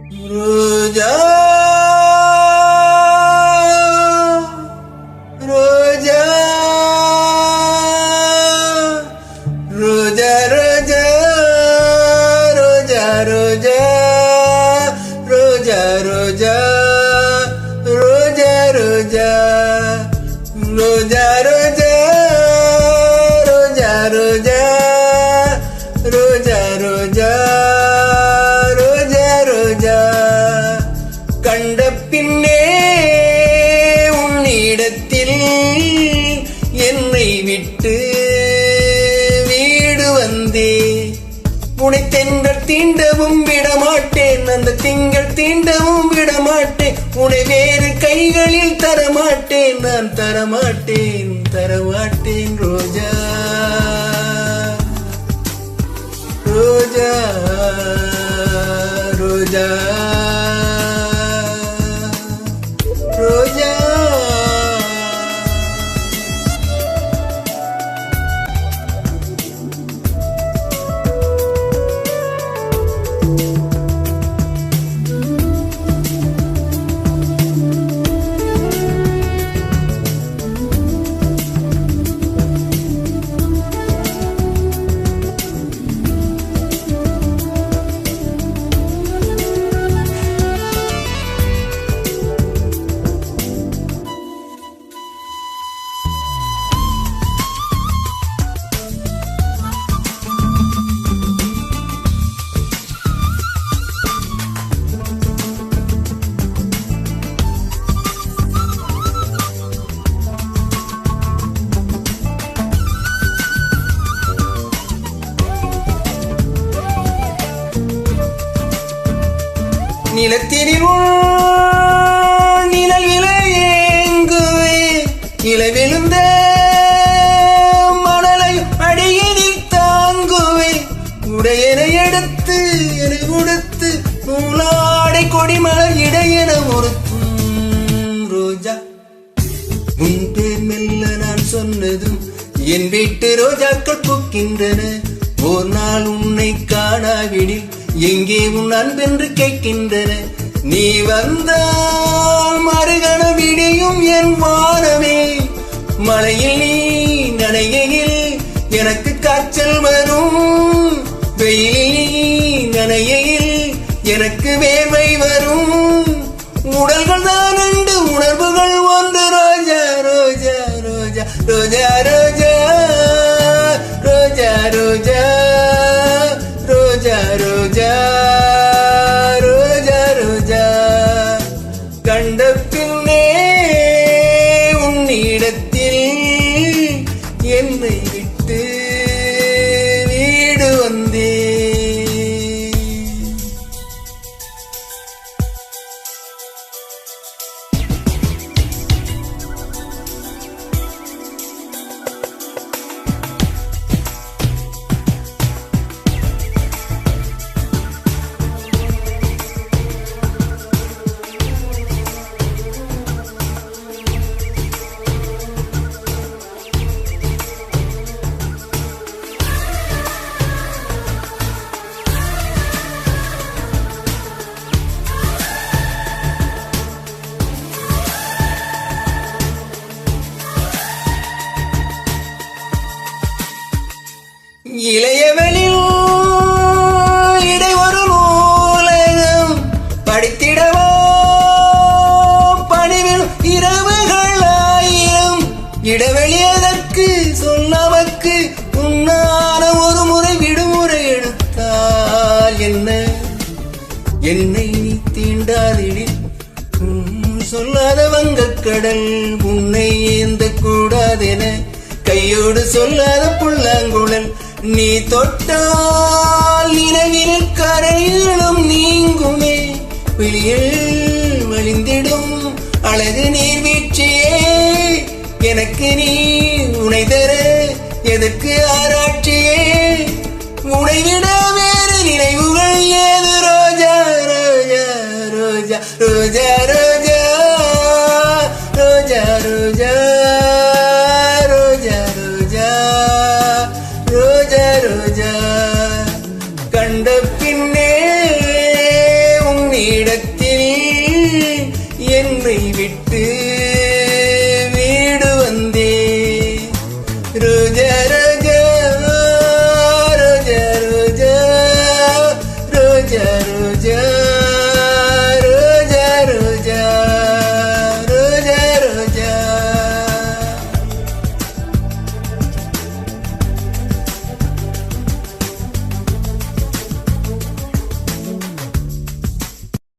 ரோஜா ரோஜா ரோஜா ரோஜா ரோஜா ரோஜா ரோஜா ரோஜா ரோஜா ரோஜா ரோஜா ரோஜா ரோஜா ரோஜா ரோஜா ரோஜா ரோஜா ரோஜா கண்ட பின்னே உன்னிடத்தில் என்னை விட்டு வீடு வந்தே உனை தென்றல் தீண்டவும் விடமாட்டேன் அந்த திங்கள் தீண்டவும் விடமாட்டேன் உனை வேறு கைகளில் தரமாட்டேன் நான் தரமாட்டேன் தரமாட்டேன் ரோஜா ரோஜா ரோஜா ரோஜா நிலத்தினில் நிழல் விளையேங்குவே நிலவிழுந்த மணலை அடியினில் தாங்குவே உடையனை எடுத்து என உடுத்து நூலாடை கொடிமலர் இடையென உறுத்தும் ரோஜா உன் பேர் மெல்ல நான் சொன்னதும் என் வீட்டு ரோஜாக்கள் பூக்கின்றன ஓர் நாள் உன்னை காணாவிடில் எங்கே உன் அன்பென்று கேட்கின்றன நீ வந்தால் மறுகண விடியும் என் வானமே மழையில் நீ நனைகையில் எனக்கு காய்ச்சல் வரும் வெயிலில் நீ நனைகையில் எனக்கு வேர்வை வரும் உடல்கள் தான் ரெண்டு உணர்வுகள் ஒன்று ரோஜா ரோஜா ரோஜா ரோஜா ரோஜா ரோஜா ரோஜா ரோஜா ரோஜா ரோஜா ரோஜா கண்ட பின்னே உன்னிடத்தில் என்னை விட்டு வீடு வந்தே இளையவனில் இடை ஒரு நூலகம் படித்திடவோ பணிவில் இரவுகள் ஆயிரம் இடைவெளியதற்கு சொன்னவக்கு உன்னான ஒரு முறை விடுமுறை எடுத்தால் என்ன என்னை நீ தீண்டாதிடில் சொல்லாத வங்கக்கடல் உன்னை ஏந்த கூடாதென கையோடு சொல்லாத புல்லாங்குழல் நீ தொட்டால் நினைவில் கரையிலும் நீங்குமே வெளியில் வழிந்திடும் அழகு நீர்வீழ்ச்சியே எனக்கு நீ உனை தர எதற்கு ஆராய்ச்சியே உனைவிட வேறு நினைவுகள் ஏது ரோஜா ரோஜா ரோஜா ரோஜா ரோஜா ரோஜா ரோஜா ரோஜா ரோஜா ரோஜா ரோஜா கண்ட பின்னே உன்னிட ரோஜா ரோஜா ரோஜா ரோஜா ரோஜா ரோஜா